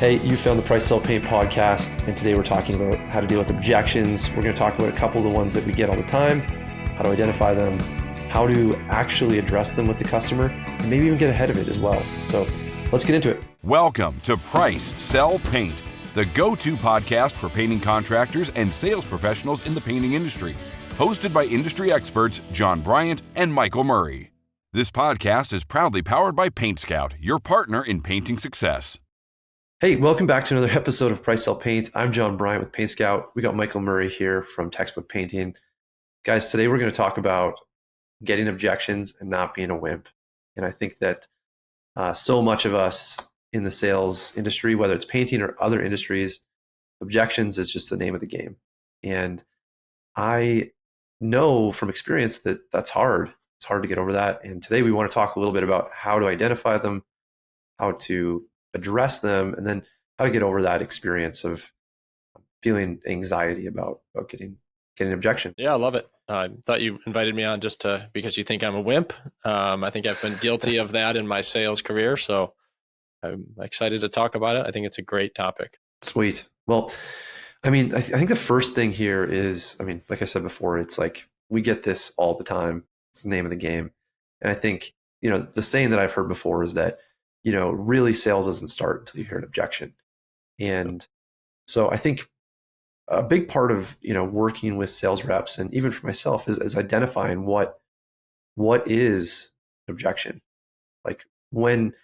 Hey, you found the Price Sell Paint podcast, and today we're talking about how to deal with objections. We're going to talk about a couple of the ones that we get all the time, how to identify them, how to actually address them with the customer, and maybe even get ahead of it as well. So let's get into it. Welcome to Price Sell Paint, the go-to podcast for painting contractors and sales professionals in the painting industry. Hosted by industry experts John Bryant and Michael Murray. This podcast is proudly powered by Paint Scout, your partner in painting success. Hey, welcome back to another episode of Price Sell Paint. I'm John Bryant with Paint Scout. We got Michael Murray here from Textbook Painting. Guys, today we're going to talk about getting objections and not being a wimp. And I think that so much of us in the sales industry, whether it's painting or other industries, objections is just the name of the game. And I know from experience that that's hard. It's hard to get over that. And today we want to talk a little bit about how to identify them, how to address them, and then how to get over that experience of feeling anxiety about getting an objection. Yeah, I love it. I thought you invited me on just because you think I'm a wimp. I think I've been guilty of that in my sales career, so I'm excited to talk about it. I think it's a great topic. Sweet. Well, I mean, I think the first thing here is, like I said before, it's like we get this all the time. It's the name of the game. And I think, the saying that I've heard before is that, really sales doesn't start until you hear an objection. And so I think a big part of, working with sales reps and even for myself is identifying what is an objection. Like when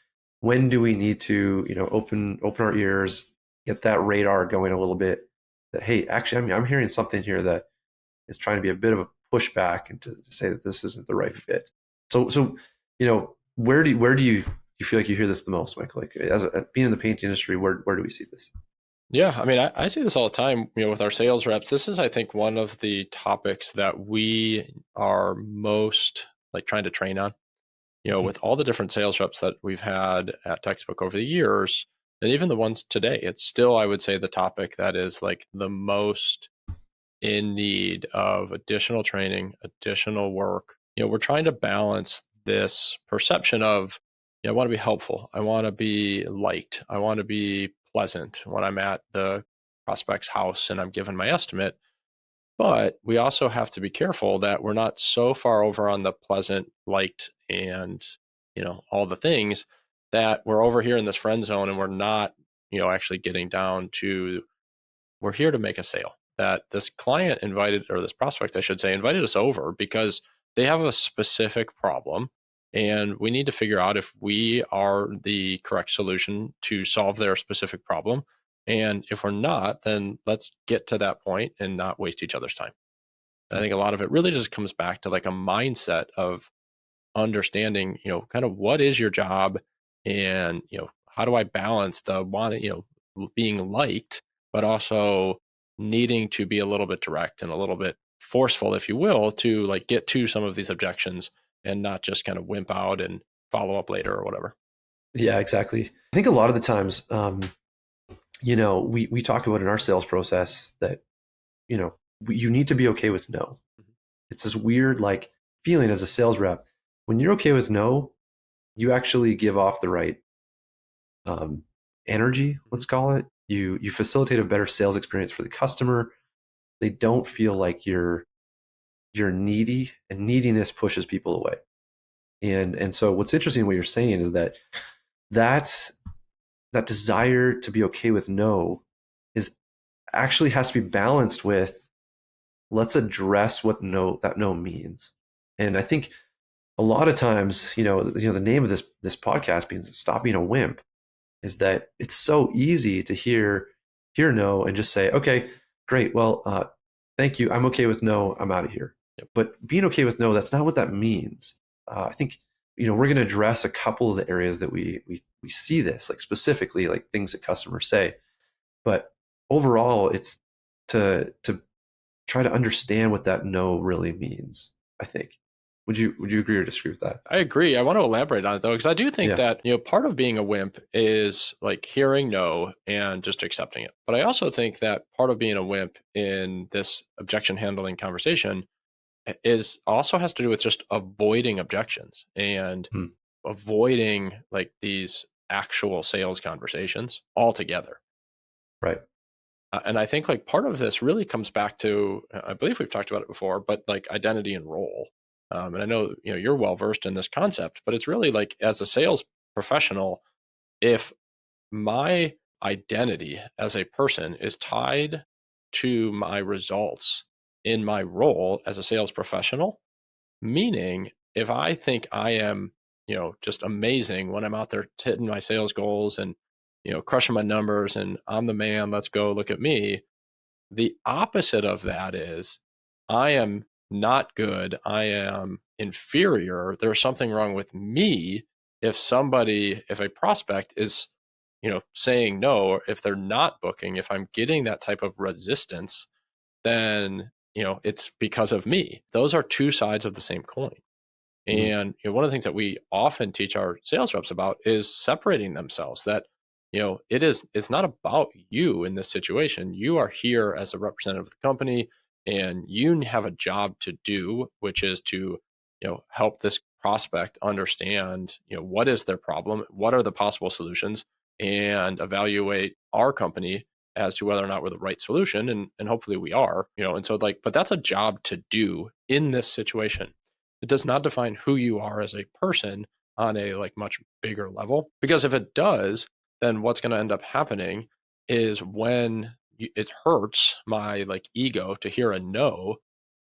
do we need to, open our ears, get that radar going a little bit that, hey, actually, I'm hearing something here that is trying to be a bit of a pushback and to say that this isn't the right fit. So, where do you feel like you hear this the most, Michael? Like as being in the paint industry, where do we see this? Yeah, I see this all the time, with our sales reps. This is, I think, one of the topics that we are most trying to train on, with all the different sales reps that we've had at Textbook over the years, and even the ones today, it's still, I would say, the topic that is the most in need of additional training, additional work. We're trying to balance this perception of, I want to be helpful. I want to be liked. I want to be pleasant when I'm at the prospect's house and I'm given my estimate. But we also have to be careful that we're not so far over on the pleasant, liked, and, all the things that we're over here in this friend zone and we're not, actually getting down to, we're here to make a sale. That this client this prospect, I should say, invited us over because they have a specific problem. And we need to figure out if we are the correct solution to solve their specific problem. And if we're not, then let's get to that point and not waste each other's time. And I think a lot of it really just comes back to a mindset of understanding, kind of what is your job and, how do I balance the being liked, but also needing to be a little bit direct and a little bit forceful, if you will, to get to some of these objections and not just kind of wimp out and follow up later or whatever. Yeah, exactly. I think a lot of the times, we talk about in our sales process that, you need to be okay with no. Mm-hmm. It's this weird feeling as a sales rep. When you're okay with no, you actually give off the right energy, let's call it. You facilitate a better sales experience for the customer. They don't feel like you're needy, and neediness pushes people away. And so what's interesting what you're saying is that desire to be okay with no is actually has to be balanced with let's address what that no means. And I think a lot of times, the name of this podcast being Stop Being a Wimp is that it's so easy to hear no and just say, okay, great. Well, thank you. I'm okay with no. I'm out of here. Yep. But being okay with no, that's not what that means. I think, we're going to address a couple of the areas that we see this, specifically things that customers say. But overall, it's to try to understand what that no really means, I think. Would you agree or disagree with that? I agree. I want to elaborate on it though, because I do think that, part of being a wimp is hearing no and just accepting it. But I also think that part of being a wimp in this objection handling conversation also has to do with just avoiding objections and avoiding these actual sales conversations altogether. Right. And I think like part of this really comes back to, I believe we've talked about it before, but like identity and role. And I know, you're well versed in this concept, but it's really like as a sales professional, if my identity as a person is tied to my results in my role as a sales professional, meaning if I think I am, just amazing when I'm out there hitting my sales goals and, crushing my numbers and I'm the man, let's go, look at me. The opposite of that is I am not good. I am inferior. There's something wrong with me if a prospect is, saying no, or if they're not booking, if I'm getting that type of resistance, then, it's because of me. Those are two sides of the same coin. Mhm. And one of the things that we often teach our sales reps about is separating themselves. That it's not about you in this situation. You are here as a representative of the company, and you have a job to do, which is to help this prospect understand what is their problem, what are the possible solutions, and evaluate our company as to whether or not we're the right solution, and hopefully we are. And so like, but that's a job to do in this situation. It does not define who you are as a person on a like much bigger level, because if it does, then what's going to end up happening is when it hurts my like ego to hear a no,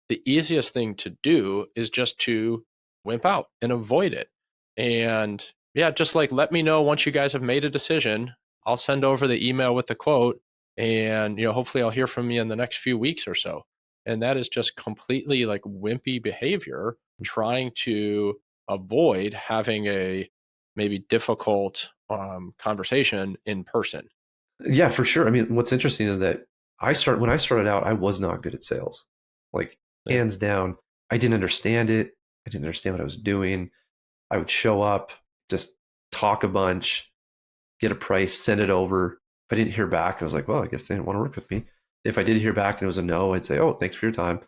the easiest thing to do is just to wimp out and avoid it. And yeah, just like let me know once you guys have made a decision. I'll send over the email with the quote, and hopefully I'll hear from you in the next few weeks or so. And that is just completely like wimpy behavior, trying to avoid having a maybe difficult conversation in person. Yeah, for sure. I mean, what's interesting is that when I started out, I was not good at sales. Like Yeah. hands down, I didn't understand it. I didn't understand what I was doing. I would show up, just talk a bunch, get a price, send it over. If I didn't hear back, I was like, well, I guess they didn't want to work with me. If I did hear back and it was a no, I'd say, oh, thanks for your time.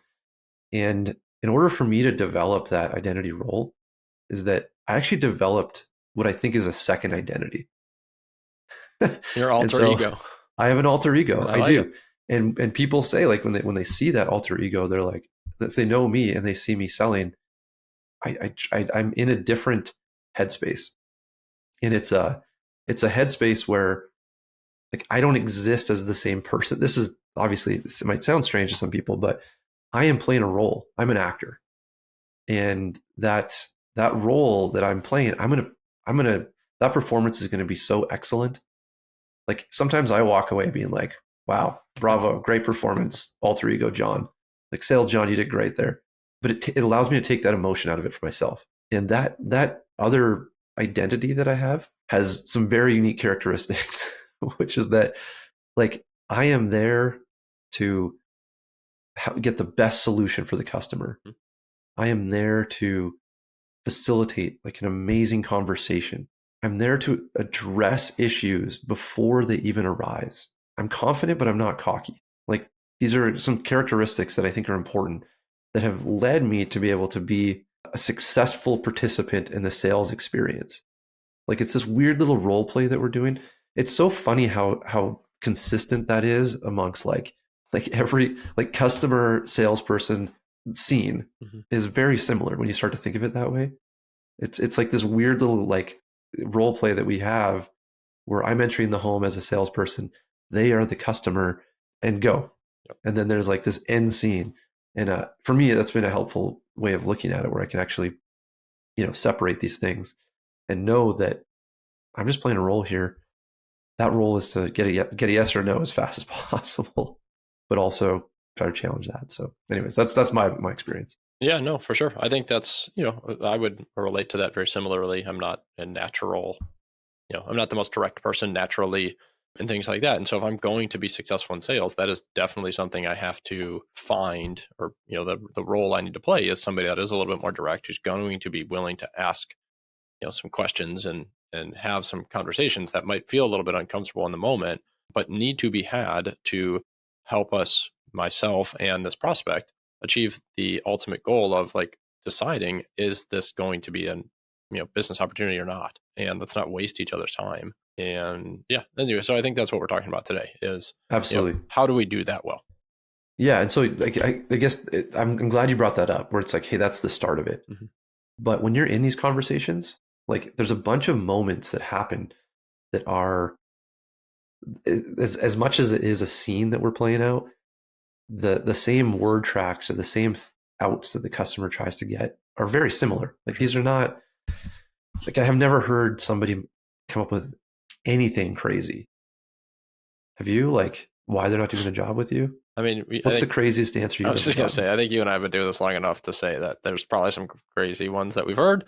And in order for me to develop that identity role, is that I actually developed what I think is a second identity. Your And alter so ego. I have an alter ego. I I like it. do. And people say, like, when they see that alter ego, they're like, if they know me and they see me selling, I'm in a different headspace. And it's a headspace where like I don't exist as the same person. This might sound strange to some people, but I am playing a role. I'm an actor. And that role that I'm playing, that performance is gonna be so excellent. Like sometimes I walk away being like, wow, bravo, great performance, alter ego John. Like sales John, you did great there. But it allows me to take that emotion out of it for myself. And that other identity that I have has some very unique characteristics, which is that like I am there to get the best solution for the customer. Mhm. I am there to facilitate like an amazing conversation. I'm there to address issues before they even arise. I'm confident, but I'm not cocky. Like these are some characteristics that I think are important that have led me to be able to be a successful participant in the sales experience. Like it's this weird little role play that we're doing. It's so funny how consistent that is amongst like every like customer salesperson scene Mhm. is very similar when you start to think of it that way. It's like this weird little like role play that we have where I'm entering the home as a salesperson, they are the customer, and go. Yep. And then there's like this end scene. And for me, that's been a helpful way of looking at it where I can actually, separate these things and know that I'm just playing a role here. That role is to get a yes or no as fast as possible, but also try to challenge that. So anyways, that's my experience. Yeah, no, for sure. I think that's, I would relate to that very similarly. I'm not a natural, I'm not the most direct person naturally and things like that. And so if I'm going to be successful in sales, that is definitely something I have to find, or, the role I need to play is somebody that is a little bit more direct, who's going to be willing to ask, some questions and have some conversations that might feel a little bit uncomfortable in the moment, but need to be had to help us, myself and this prospect, achieve the ultimate goal of like deciding, is this going to be an business opportunity or not, and let's not waste each other's time. And yeah, anyway, so I think that's what we're talking about today is Absolutely. how do we do that well? Yeah. And so like, I guess I'm glad you brought that up where it's like, hey, that's the start of it. Mm-hmm. But when you're in these conversations, like there's a bunch of moments that happen that are as much as it is a scene that we're playing out, the same word tracks or the same outs that the customer tries to get are very similar. Like these are not like I have never heard somebody come up with anything crazy. Have you? Like why they're not doing a job with you? I mean, what's the craziest answer you've I was just going to say, I think you and I have been doing this long enough to say that there's probably some crazy ones that we've heard.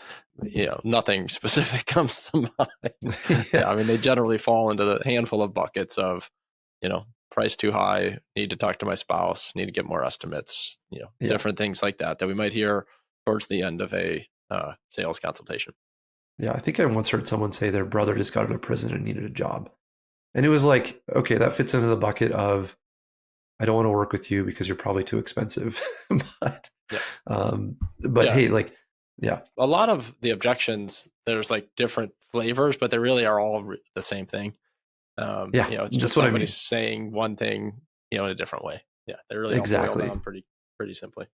Nothing specific comes to mind. Yeah, I mean, they generally fall into the handful of buckets of, price too high, need to talk to my spouse, need to get more estimates, different things like that we might hear towards the end of a sales consultation. Yeah, I think I once heard someone say their brother just got out of prison and needed a job. And it was like, okay, that fits into the bucket of, I don't want to work with you because you're probably too expensive. but yeah. Hey, like, yeah. A lot of the objections, there's like different flavors, but they really are all the same thing. It's just somebody saying one thing, in a different way. Yeah, they really all boil down pretty simply.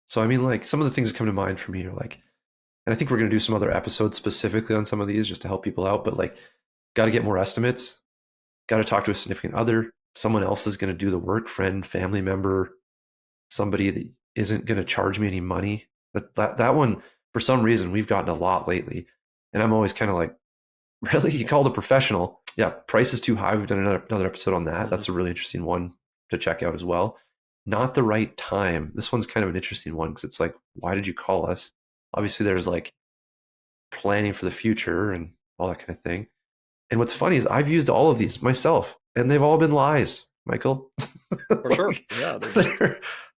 So, I mean, like some of the things that come to mind for me are like, and I think we're going to do some other episodes specifically on some of these just to help people out, but like, got to get more estimates, got to talk to a significant other. Someone else is going to do the work, friend, family member, somebody that isn't going to charge me any money. That one, for some reason, we've gotten a lot lately. And I'm always kind of like, really? You called a professional? Yeah, price is too high. We've done another episode on that. Mm-hmm. That's a really interesting one to check out as well. Not the right time. This one's kind of an interesting one because it's like, why did you call us? Obviously, there's like planning for the future and all that kind of thing. And what's funny is I've used all of these myself, and they've all been lies, Michael. For sure. Yeah.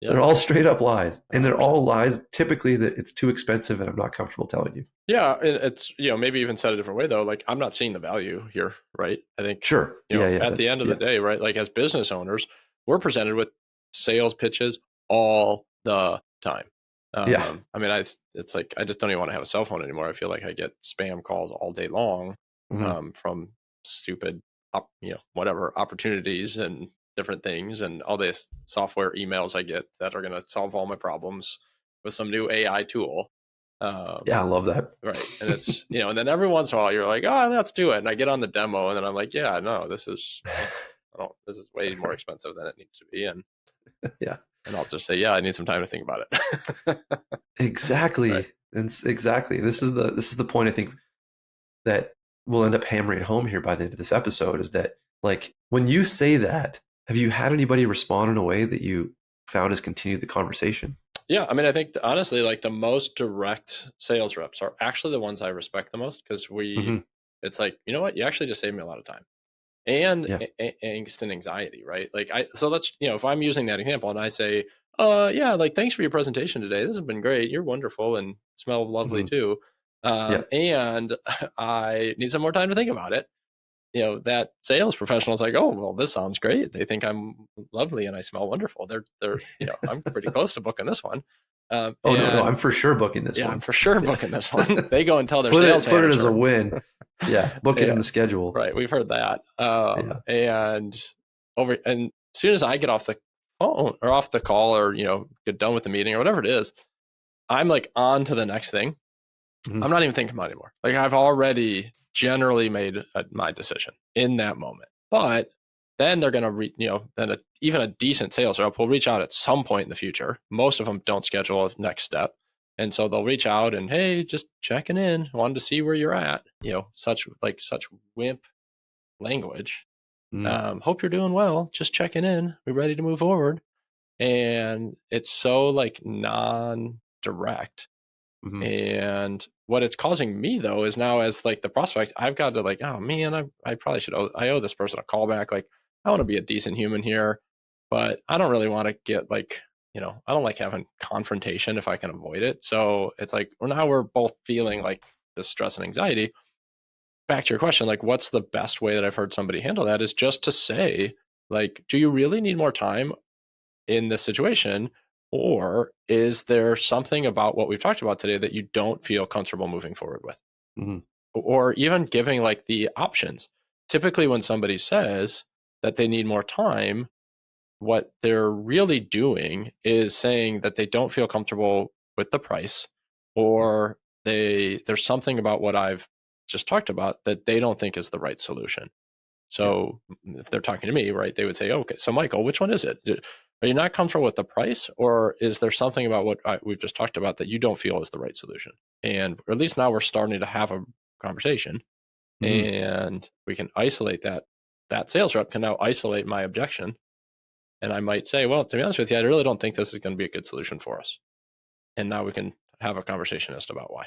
They're all straight up lies. And they're all lies typically that it's too expensive and I'm not comfortable telling you. Yeah. It's, maybe even said a different way though. Like I'm not seeing the value here, right? I think, sure. At the end of the day, right? Like as business owners, we're presented with sales pitches all the time. I mean, it's like, I just don't even want to have a cell phone anymore. I feel like I get spam calls all day long from stupid, whatever opportunities and different things and all this software emails I get that are going to solve all my problems with some new AI tool. I love that. Right. And it's, and then every once in a while you're like, oh, let's do it. And I get on the demo and then I'm like, yeah, no, this is way more expensive than it needs to be. And yeah. And I'll just say, yeah, I need some time to think about it. Exactly. Right. And exactly. This is the point I think that we'll end up hammering home here by the end of this episode is that like when you say that, have you had anybody respond in a way that you found has continued the conversation? Yeah. I mean, I think honestly, like the most direct sales reps are actually the ones I respect the most because it's like, you know what, you actually just saved me a lot of time and angst and anxiety, right? Like so let's, if I'm using that example and I say, like, thanks for your presentation today. This has been great. You're wonderful and smell lovely too. And I need some more time to think about it. That sales professional is like, oh, well, this sounds great. They think I'm lovely and I smell wonderful. They're I'm pretty close to booking this one. No, I'm for sure booking this one. Yeah, I'm for sure booking this one. They go and tell their sales manager. Put it as a win. Yeah, book it in the schedule. Right, we've heard that. And as soon as I get off the phone or off the call or get done with the meeting or whatever it is, I'm like on to the next thing. I'm not even thinking about it anymore. Like I've already generally made my decision in that moment. But then they're going to even a decent sales rep will reach out at some point in the future. Most of them don't schedule a next step. And so they'll reach out and, hey, just checking in. Wanted to see where you're at. Such wimp language. Hope you're doing well. Just checking in. We're ready to move forward. And it's so like non-direct. And what it's causing me though is now as like the prospect, I've got to like, oh man, I probably should I owe this person a call back. Like I want to be a decent human here, but I don't really want to get like, I don't like having confrontation if I can avoid it. So it's like, now we're both feeling like this stress and anxiety. Back to your question, like what's the best way that I've heard somebody handle that is just to say like, do you really need more time in this situation? Or is there something about what we've talked about today that you don't feel comfortable moving forward with? Mm-hmm. Or even giving like the options. Typically, when somebody says that they need more time, what they're really doing is saying that they don't feel comfortable with the price, or there's something about what I've just talked about that they don't think is the right solution. Yeah. So if they're talking to me, right, they would say, okay, so Michael, which one is it? Are you not comfortable with the price, or is there something about what we've just talked about that you don't feel is the right solution? And or at least now we're starting to have a conversation, Mm-hmm. and we can isolate that. That sales rep can now isolate my objection, and I might say, well, to be honest with you, I really don't think this is going to be a good solution for us. And now we can have a conversation as to about why.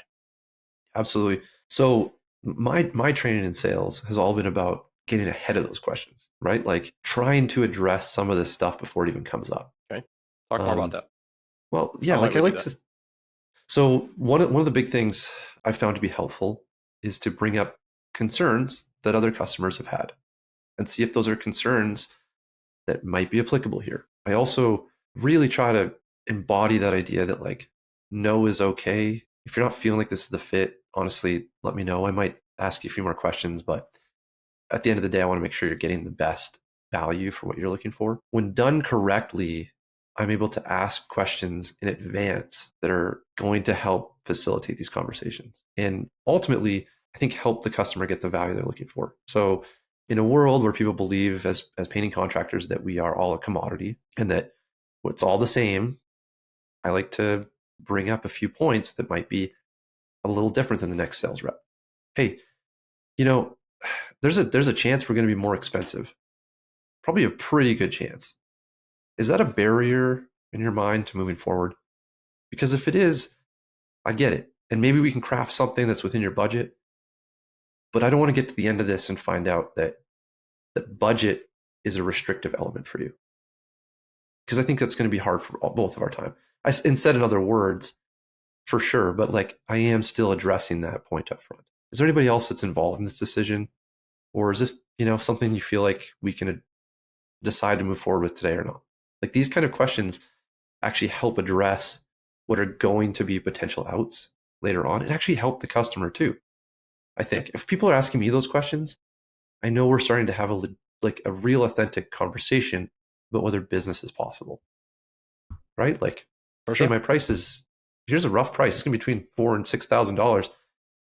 Absolutely. So my training in sales has all been about getting ahead of those questions, right? Like trying to address some of this stuff before it even comes up. Okay. Talk more about that. Well, yeah, How might like I we do like that? to. So one of the big things I found to be helpful is to bring up concerns that other customers have had and see if those are concerns that might be applicable here. I also really try to embody that idea that like no is okay. If you're not feeling like this is the fit, honestly, let me know. I might ask you a few more questions, but at the end of the day, I want to make sure you're getting the best value for what you're looking for. When done correctly, I'm able to ask questions in advance that are going to help facilitate these conversations and ultimately, I think, help the customer get the value they're looking for. So, in a world where people believe as painting contractors that we are all a commodity and that it's all the same, I like to bring up a few points that might be a little different than the next sales rep. Hey, you know, there's a chance we're going to be more expensive. Probably a pretty good chance. Is that a barrier in your mind to moving forward? Because if it is, I get it. And maybe we can craft something that's within your budget. But I don't want to get to the end of this and find out that budget is a restrictive element for you. Because I think that's going to be hard for both of our time. And said in other words, for sure, but like I am still addressing that point up front. Is there anybody else that's involved in this decision? Or is this, something you feel like we can decide to move forward with today or not? Like these kind of questions actually help address what are going to be potential outs later on and actually help the customer too. I think if people are asking me those questions, I know we're starting to have a real authentic conversation about whether business is possible, right? Like, For hey, sure. my price is here's a rough price. It's gonna be between $4,000 and $6,000.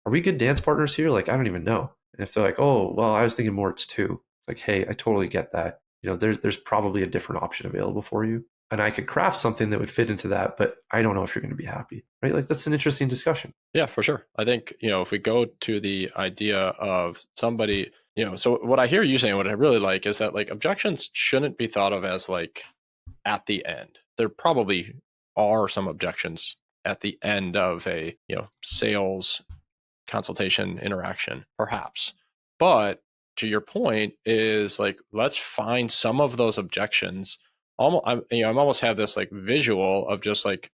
Are we good dance partners here? Like, I don't even know. And if they're like, oh, well, I was thinking more, it's two. It's like, hey, I totally get that. There's probably a different option available for you. And I could craft something that would fit into that, but I don't know if you're going to be happy, right? Like that's an interesting discussion. Yeah, for sure. I think, if we go to the idea of somebody, so what I hear you saying, what I really like is that like objections shouldn't be thought of as like at the end. There probably are some objections at the end of a, sales consultation interaction, perhaps. But to your point is like, let's find some of those objections. I'm almost have this like visual of just like,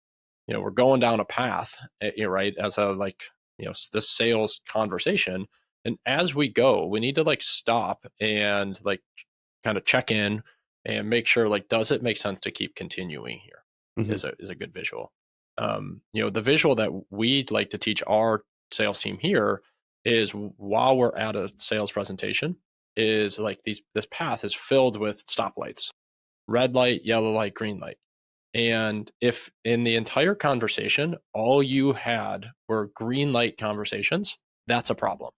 we're going down a path, right? As a like, this sales conversation. And as we go, we need to like stop and like kind of check in and make sure like, does it make sense to keep continuing here? Mm-hmm. Is a good visual. The visual that we'd like to teach our sales team here is while we're at a sales presentation is like this path is filled with stoplights, red light, yellow light, green light. And if in the entire conversation, all you had were green light conversations, that's a problem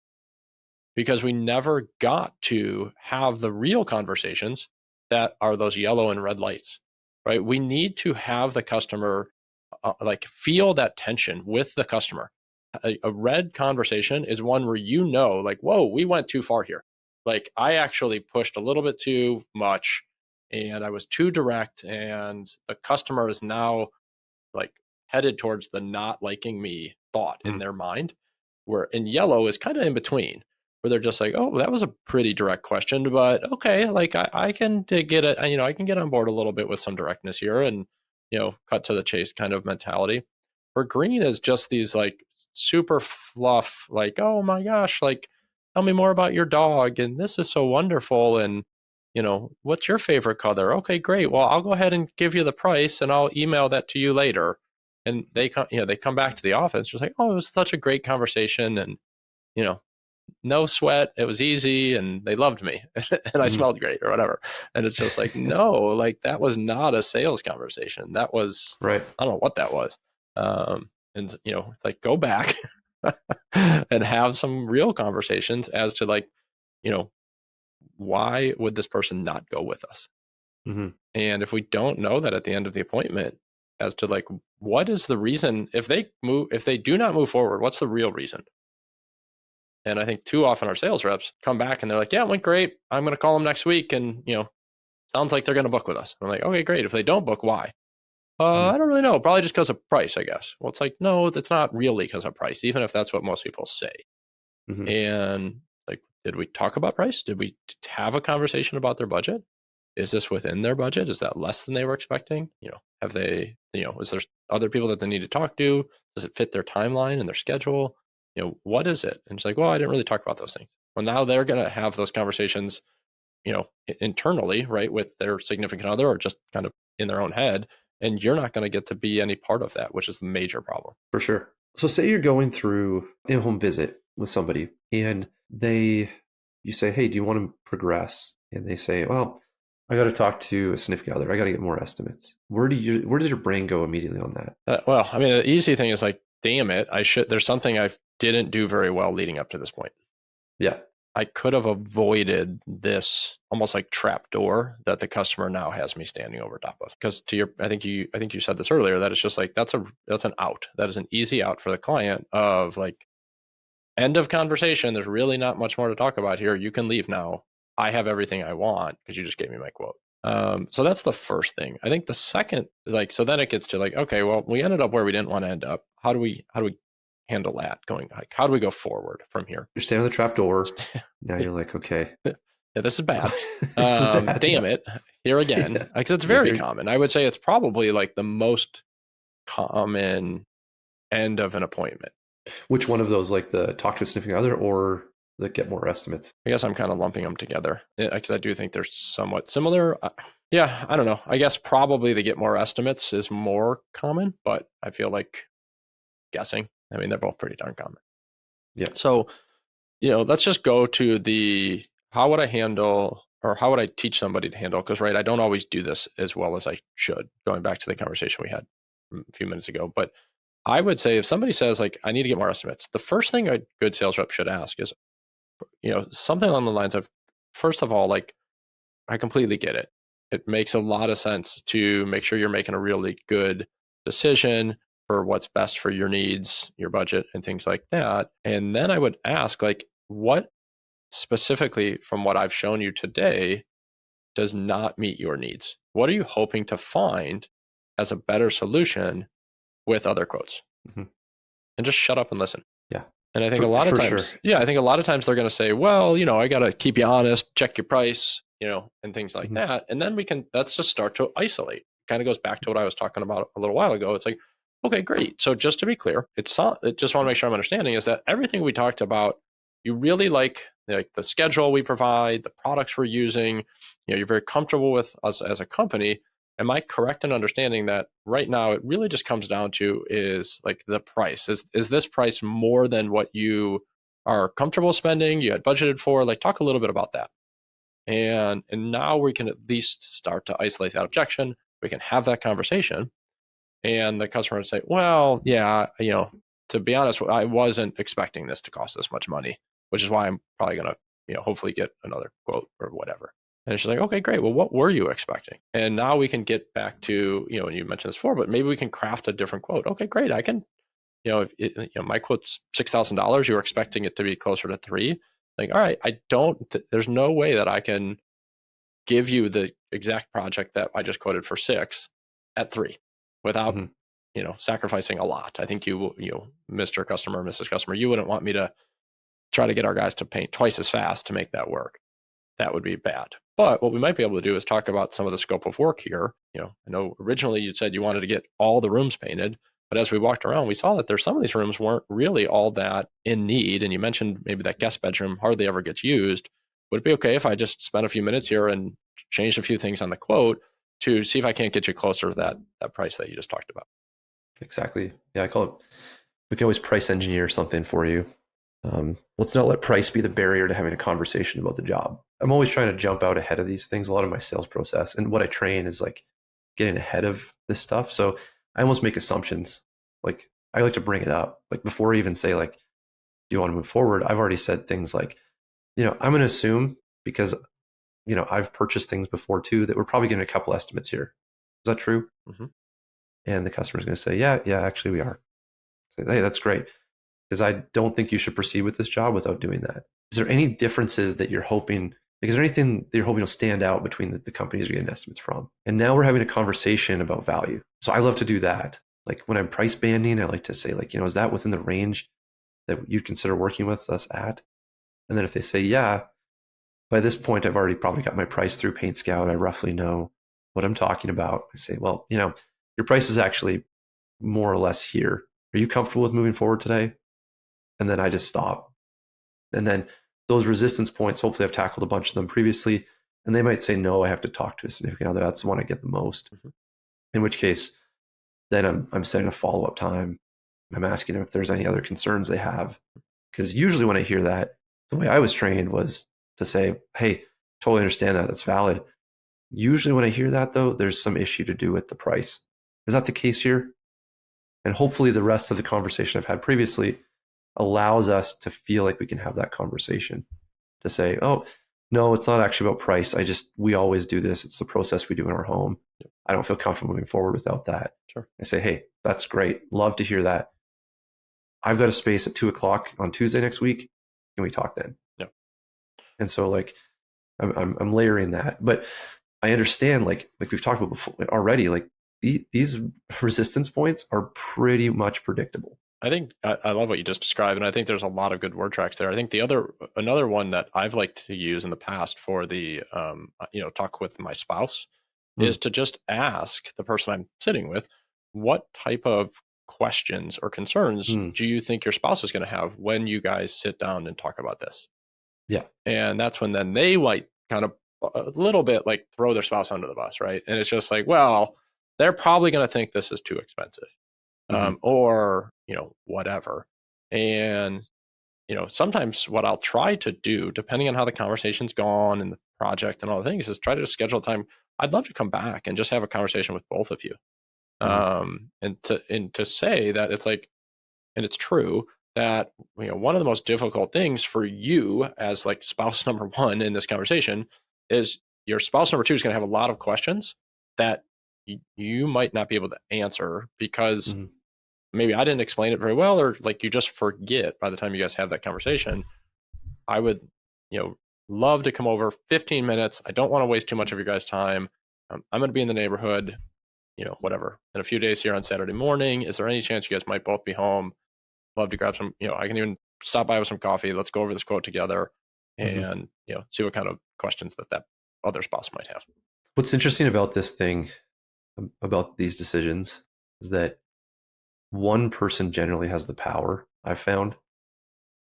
because we never got to have the real conversations that are those yellow and red lights, right? We need to have the customer like feel that tension with the customer. A red conversation is one where like, whoa, we went too far here. Like I actually pushed a little bit too much and I was too direct and the customer is now like headed towards the not liking me thought in their mind, where in yellow is kind of in between where they're just like, oh, that was a pretty direct question, but okay, like I can get it, I can get on board a little bit with some directness here and, cut to the chase kind of mentality. Where green is just these like super fluff, like, oh my gosh, like tell me more about your dog and this is so wonderful. And what's your favorite color? Okay, great. Well, I'll go ahead and give you the price and I'll email that to you later. And they come back to the office just like, oh, it was such a great conversation. And, no sweat. It was easy and they loved me and I smelled great or whatever. And it's just like, no, like that was not a sales conversation. That was, Right. I don't know what that was. And it's like, go back and have some real conversations as to like, why would this person not go with us? Mm-hmm. And if we don't know that at the end of the appointment as to like, what is the reason, if they do not move forward, what's the real reason? And I think too often our sales reps come back and they're like, yeah, it went great. I'm going to call them next week. And, sounds like they're going to book with us. I'm like, okay, great. If they don't book, why? I don't really know. Probably just because of price, I guess. Well, it's like, no, that's not really because of price, even if that's what most people say. Mm-hmm. And like, did we talk about price? Did we have a conversation about their budget? Is this within their budget? Is that less than they were expecting? Have they, is there other people that they need to talk to? Does it fit their timeline and their schedule? What is it? And it's like, well, I didn't really talk about those things. Well, now they're going to have those conversations, internally, right, with their significant other or just kind of in their own head. And you're not going to get to be any part of that, which is the major problem. For sure. So say you're going through a home visit with somebody and you say, hey, do you want to progress? And they say, well, I got to talk to a significant other. I got to get more estimates. Where does your brain go immediately on that? Well, I mean, the easy thing is like, damn it, there's something I didn't do very well leading up to this point. Yeah. I could have avoided this almost like trap door that the customer now has me standing over top of. Because I think you said this earlier, that it's just like, that's an out. That is an easy out for the client of like, end of conversation. There's really not much more to talk about here. You can leave now. I have everything I want because you just gave me my quote. So that's the first thing. I think the second, so then it gets to like, okay, well, we ended up where we didn't want to end up. How do we handle that going? Like, how do we go forward from here? You're standing on the trap door. Now you're like, okay. Yeah, this is bad. This is bad. Damn it. Here again. Because it's very common. I would say it's probably like the most common end of an appointment. Which one of those, like the talk to a significant other or the get more estimates? I guess I'm kind of lumping them together because I do think they're somewhat similar. Yeah, I don't know. I guess probably the get more estimates is more common, but I feel like guessing. I mean, they're both pretty darn common. Yeah. So, let's just go to how would I handle or how would I teach somebody to handle? Because, right, I don't always do this as well as I should, going back to the conversation we had a few minutes ago. But I would say if somebody says, like, I need to get more estimates, the first thing a good sales rep should ask is, something along the lines of, first of all, like, I completely get it. It makes a lot of sense to make sure you're making a really good decision for what's best for your needs, your budget, and things like that. And then I would ask, like, what specifically from what I've shown you today does not meet your needs? What are you hoping to find as a better solution with other quotes? Mm-hmm. And just shut up and listen. Yeah. And I think a lot of times, I think a lot of times they're going to say, well, I got to keep you honest, check your price, and things like that. And then let's just start to isolate. Kind of goes back to what I was talking about a little while ago. It's like, okay, great. So just to be clear, just want to make sure I'm understanding is that everything we talked about, you really like the schedule we provide, the products we're using, you're very comfortable with us as a company. Am I correct in understanding that right now it really just comes down to is like the price? Is this price more than what you are comfortable spending, you had budgeted for? Like, talk a little bit about that. And now we can at least start to isolate that objection. We can have that conversation. And the customer would say, well, yeah, to be honest, I wasn't expecting this to cost this much money, which is why I'm probably going to, hopefully get another quote or whatever. And she's like, okay, great. Well, what were you expecting? And now we can get back to, and you mentioned this before, but maybe we can craft a different quote. Okay, great. I can, my quote's $6,000. You were expecting it to be closer to $3,000. Like, all right, there's no way that I can give you the exact project that I just quoted for $6,000 at $3,000 without, sacrificing a lot. I think Mr. Customer, Mrs. Customer, you wouldn't want me to try to get our guys to paint twice as fast to make that work. That would be bad. But what we might be able to do is talk about some of the scope of work here. I know originally you said you wanted to get all the rooms painted, but as we walked around, we saw that there's some of these rooms weren't really all that in need. And you mentioned maybe that guest bedroom hardly ever gets used. would it be okay if I just spent a few minutes here and changed a few things on the quote to see if I can't get you closer to that price that you just talked about? Exactly. Yeah, I call it, we can always price engineer something for you. Let's not let price be the barrier to having a conversation about the job. I'm always trying to jump out ahead of these things. A lot of my sales process and what I train is like getting ahead of this stuff. So I almost make assumptions. Like I like to bring it up. Like before I even say like, do you want to move forward? I've already said things like, I'm going to assume because, I've purchased things before too that we're probably getting a couple estimates here. Is that true? Mm-hmm. And the customer's going to say, yeah, actually we are. Say, hey, that's great. Because I don't think you should proceed with this job without doing that. Is there any differences that you're hoping, like, is there anything that you're hoping will stand out between the companies you're getting estimates from? And now we're having a conversation about value. So I love to do that. Like when I'm price banding, I like to say like, is that within the range that you'd consider working with us at? And then if they say, yeah, by this point, I've already probably got my price through Paint Scout. I roughly know what I'm talking about. I say, well, your price is actually more or less here. Are you comfortable with moving forward today? And then I just stop. And then those resistance points, hopefully I've tackled a bunch of them previously. And they might say, no, I have to talk to a significant other. That's the one I get the most. Mm-hmm. In which case, then I'm setting a follow-up time. I'm asking them if there's any other concerns they have. Because usually when I hear that, the way I was trained was to say, hey, totally understand that. That's valid. Usually when I hear that, though, there's some issue to do with the price. Is that the case here? And hopefully the rest of the conversation I've had previously allows us to feel like we can have that conversation to say, oh, no, it's not actually about price. We always do this. It's the process we do in our home. Yep. I don't feel comfortable moving forward without that. Sure. I say, hey, that's great. Love to hear that. I've got a space at 2:00 on Tuesday next week. Can we talk then? Yep. And so like, I'm layering that, but I understand like we've talked about before already, like these resistance points are pretty much predictable. I think I love what you just described, and I think there's a lot of good word tracks there. I think another one that I've liked to use in the past for the talk with my spouse is to just ask the person I'm sitting with, what type of questions or concerns do you think your spouse is going to have when you guys sit down and talk about this? Yeah, and that's when then they might kind of a little bit like throw their spouse under the bus, right? And it's just like, well, they're probably going to think this is too expensive. Or whatever. And sometimes what I'll try to do, depending on how the conversation's gone and the project and all the things, is try to just schedule time. I'd love to come back and just have a conversation with both of you, and to say that it's like, and it's true that one of the most difficult things for you as like spouse number one in this conversation is your spouse number two is going to have a lot of questions that you might not be able to answer because maybe I didn't explain it very well, or like you just forget by the time you guys have that conversation. I would, love to come over 15 minutes. I don't want to waste too much of your guys' time. I'm going to be in the neighborhood, whatever, in a few days here on Saturday morning. Is there any chance you guys might both be home? Love to grab some, I can even stop by with some coffee. Let's go over this quote together and, see what kind of questions that other spouse might have. What's interesting about this thing, about these decisions, is that one person generally has the power, I've found.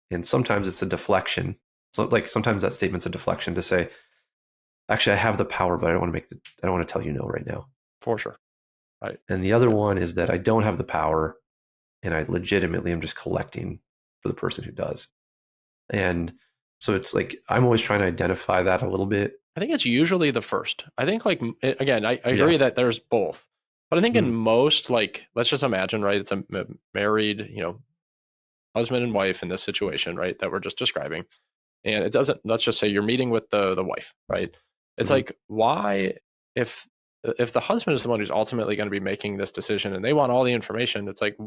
And sometimes it's a deflection. So like sometimes that statement's a deflection to say, actually, I have the power, but I don't want to tell you no right now. For sure. Right. And the other one is that I don't have the power and I legitimately am just collecting for the person who does. And so it's like, I'm always trying to identify that a little bit. I think it's usually the first. I think like, again, I agree that there's both. But I think in most, like, let's just imagine, right, it's a married, husband and wife in this situation, right, that we're just describing. And it doesn't, let's just say you're meeting with the wife, right? It's like, why, if the husband is the one who's ultimately going to be making this decision and they want all the information, it's like,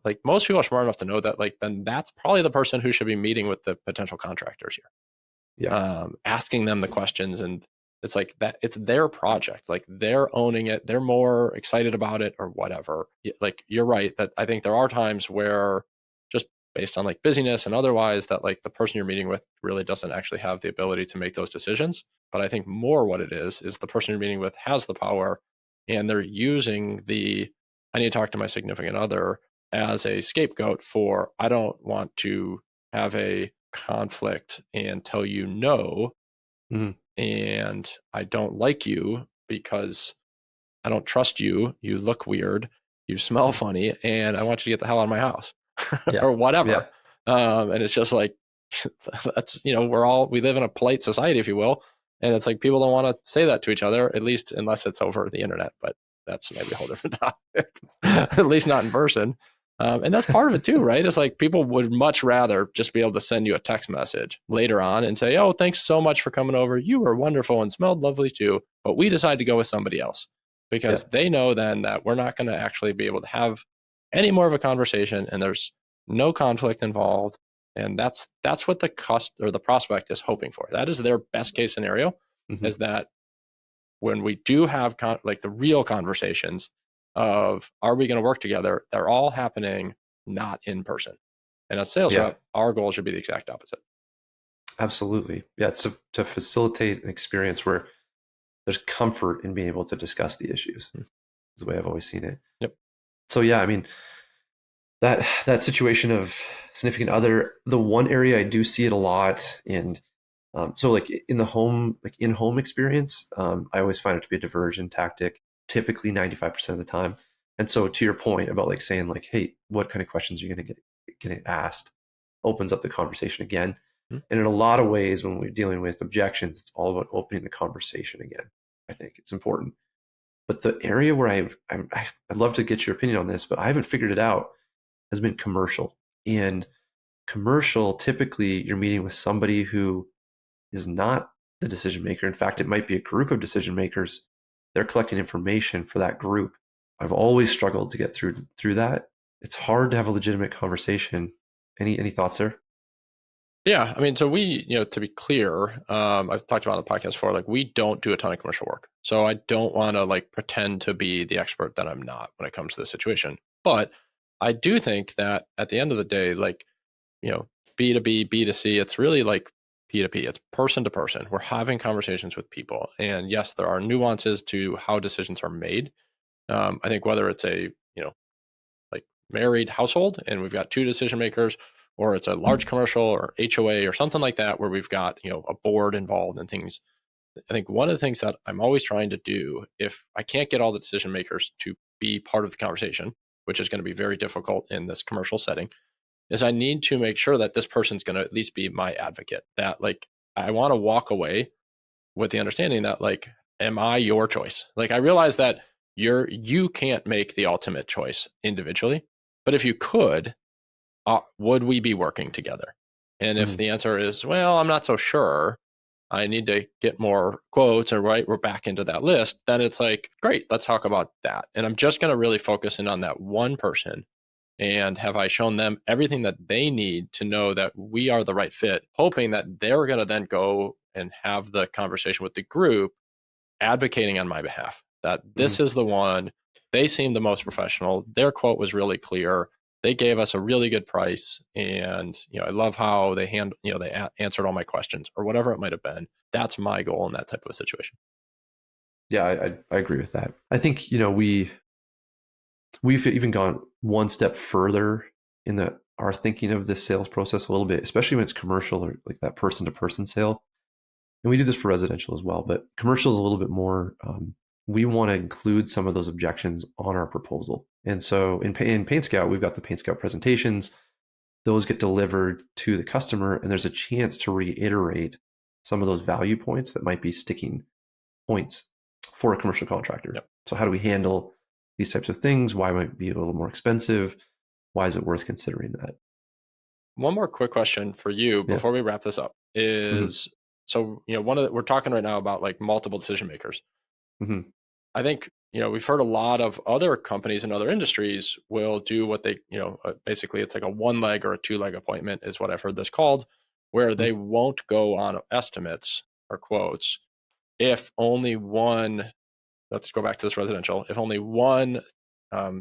like most people are smart enough to know that, like, then that's probably the person who should be meeting with the potential contractors here. Yeah. Asking them the questions, and it's like that, it's their project, like they're owning it, they're more excited about it or whatever. Like, you're right that I think there are times where just based on like busyness and otherwise that like the person you're meeting with really doesn't actually have the ability to make those decisions. But I think more what it is the person you're meeting with has the power and they're using I need to talk to my significant other as a scapegoat for, I don't want to have a conflict and tell you no, Mhm. and I don't like you because I don't trust you. You look weird. You smell Mhm. funny, and I want you to get the hell out of my house, Yeah. or Yeah. whatever. And it's just like that's we live in a polite society, if you will, and it's like people don't want to say that to each other, at least unless it's over the internet. But that's maybe a whole different topic. At least not in person. And that's part of it too, right? It's like people would much rather just be able to send you a text message later on and say, "Oh, thanks so much for coming over. You were wonderful and smelled lovely too, but we decided to go with somebody else." Yeah. Because they know then that we're not going to actually be able to have any more of a conversation, and there's no conflict involved. And that's what the prospect is hoping for. That is their best case scenario, Mhm. is that when we do have like the real conversations of are we going to work together, they're all happening not in person. And as sales Yeah. rep, our goal should be the exact opposite. Absolutely. Yeah. It's to facilitate an experience where there's comfort in being able to discuss the issues. Mm. Is the way I've always seen it. Yep. So yeah, I mean that situation of significant other, the one area I do see it a lot, and so like in the home, like in home experience, I always find it to be a diversion tactic, typically 95% of the time. And so to your point about like saying like, hey, what kind of questions are you going to get asked, opens up the conversation again. Mm. And in a lot of ways, when we're dealing with objections, it's all about opening the conversation again. I think it's important. But the area where I'd love to get your opinion on this, but I haven't figured it out, has been commercial. And commercial, typically you're meeting with somebody who is not the decision maker. In fact, it might be a group of decision makers. They're collecting information for that group. I've always struggled to get through that. It's hard to have a legitimate conversation. Any thoughts there? Yeah, I mean, so to be clear, I've talked about on the podcast before, like we don't do a ton of commercial work. So I don't want to like pretend to be the expert that I'm not when it comes to this situation. But I do think that at the end of the day, like, B2B, B2C, it's really like P2P. It's person to person. We're having conversations with people. And yes, there are nuances to how decisions are made. I think whether it's a, like married household and we've got two decision makers, or it's a large commercial or HOA or something like that where we've got a board involved and things. I think one of the things that I'm always trying to do, if I can't get all the decision makers to be part of the conversation, which is going to be very difficult in this commercial setting, is I need to make sure that this person's going to at least be my advocate. That like I want to walk away with the understanding that like, am I your choice? Like I realize that you can't make the ultimate choice individually, but if you could, would we be working together? And if Mhm. the answer is, well, I'm not so sure, I need to get more quotes, or right, we're back into that list, then it's like, great, let's talk about that. And I'm just going to really focus in on that one person. And have I shown them everything that they need to know that we are the right fit, hoping that they're going to then go and have the conversation with the group advocating on my behalf, that Mhm. this is the one. They seem the most professional. Their quote was really clear. They gave us a really good price, and I love how they answered all my questions or whatever it might have been. That's my goal in that type of a situation. Yeah, I agree with that. I think we've even gone one step further in our thinking of this sales process a little bit, especially when it's commercial or like that person to person sale. And we do this for residential as well, but commercial is a little bit more. We want to include some of those objections on our proposal. And so in Paint Scout, we've got the Paint Scout presentations. Those get delivered to the customer, and there's a chance to reiterate some of those value points that might be sticking points for a commercial contractor. Yep. So how do we handle these types of things? Why might it be a little more expensive? Why is it worth considering that? One more quick question for you Yeah. before we wrap this up Hmm. is, so we're talking right now about like multiple decision makers. Hmm. I think, we've heard a lot of other companies in other industries will do what they, basically it's like a one leg or a two leg appointment is what I've heard this called, where they won't go on estimates or quotes if only one, let's go back to this residential, if only one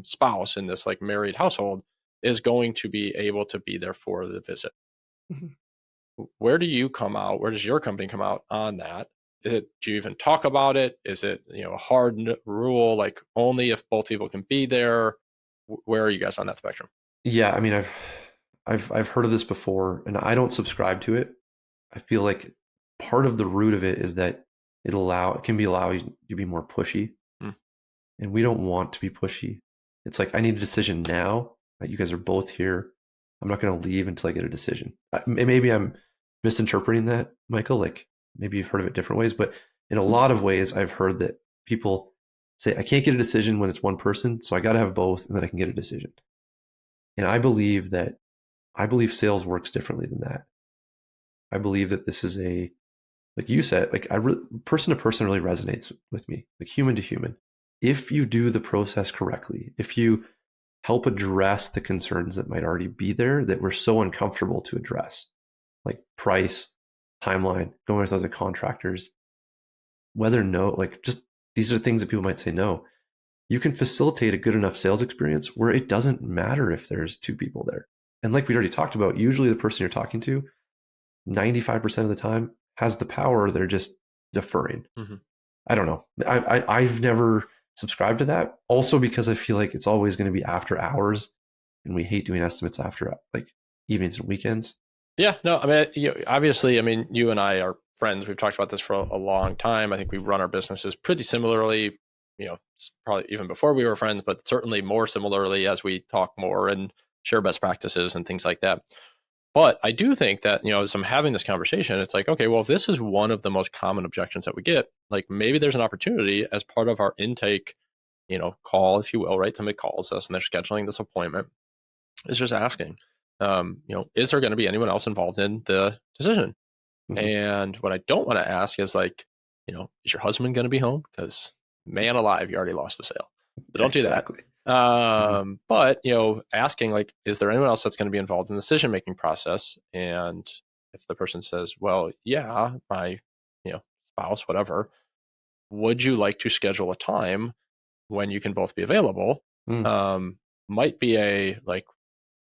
spouse in this like married household is going to be able to be there for the visit. Hmm. Where do you come out? Where does your company come out on that? Do you even talk about it? Is it, a hard rule, like only if both people can be there? Where are you guys on that spectrum? Yeah, I mean, I've heard of this before, and I don't subscribe to it. I feel like part of the root of it is that it can allow you to be more pushy, and we don't want to be pushy. It's like, I need a decision now. You guys are both here. I'm not going to leave until I get a decision. Maybe I'm misinterpreting that, Michael. Like, maybe you've heard of it different ways, but in a lot of ways, I've heard that people say, I can't get a decision when it's one person, so I got to have both, and then I can get a decision. And I believe sales works differently than that. I believe that this is like you said, like person to person really resonates with me, like human to human. If you do the process correctly, if you help address the concerns that might already be there that we're so uncomfortable to address, like price, timeline, going with other contractors, just these are things that people might say no. You can facilitate a good enough sales experience where it doesn't matter if there's two people there. And like we already talked about, usually the person you're talking to, 95% of the time, has the power. They're just deferring. I don't know. I've never subscribed to that. Also because I feel like it's always going to be after hours, and we hate doing estimates after like evenings and weekends. Yeah, no, I mean, obviously, I mean, you and I are friends. We've talked about this for a long time. I think we run our businesses pretty similarly, probably even before we were friends, but certainly more similarly as we talk more and share best practices and things like that. But I do think that, as I'm having this conversation, it's like, okay, well, if this is one of the most common objections that we get, like maybe there's an opportunity as part of our intake, call, if you will, right? Somebody calls us and they're scheduling this appointment. It's just asking, is there going to be anyone else involved in the decision? And what I don't want to ask is like, is your husband going to be home? Because man alive, you already lost the sale. So don't do that. But, asking like, is there anyone else that's going to be involved in the decision-making process? And if the person says, well, yeah, my, spouse, whatever, would you like to schedule a time when you can both be available? Might be a like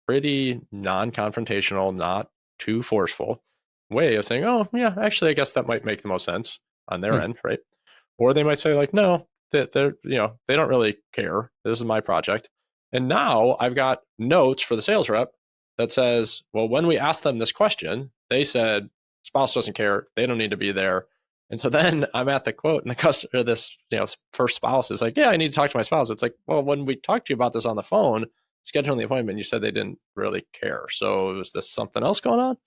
pretty non-confrontational, not too forceful way of saying, oh yeah, actually, I guess that might make the most sense on their end. Right. Or they might say like, no, that they're, they don't really care. This is my project. And now I've got notes for the sales rep that says, well, when we asked them this question, they said spouse doesn't care. They don't need to be there. And so then I'm at the quote and the customer, this, first spouse is like, yeah, I need to talk to my spouse. It's like, well, when we talked to you about this on the phone, scheduling the appointment, you said they didn't really care. So is this something else going on?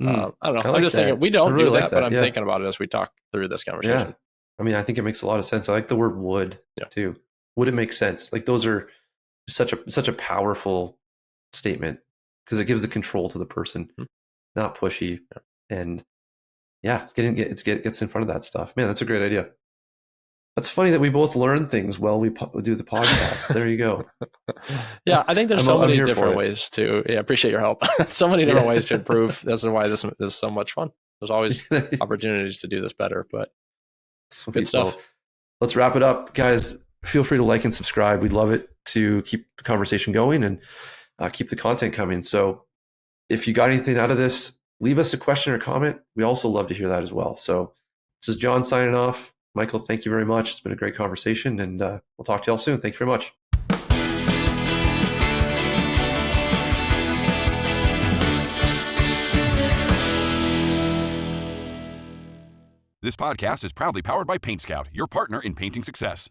I don't know. I'm just thinking we don't do that, but I'm thinking about it as we talk through this conversation. Yeah. I mean, I think it makes a lot of sense. I like the word would too. Would it make sense? Like those are such a powerful statement because it gives the control to the person, not pushy. And gets in front of that stuff. Man, that's a great idea. That's funny that we both learn things while we do the podcast. There you go. Yeah, I think there's so many different ways to. Yeah, appreciate your help. So many different ways to improve. That's why this is so much fun. There's always opportunities to do this better. But good stuff. Well, let's wrap it up, guys. Feel free to like and subscribe. We'd love it to keep the conversation going and keep the content coming. So, if you got anything out of this, leave us a question or comment. We also love to hear that as well. So, this is John signing off. Michael, thank you very much. It's been a great conversation, and we'll talk to y'all soon. Thank you very much. This podcast is proudly powered by Paint Scout, your partner in painting success.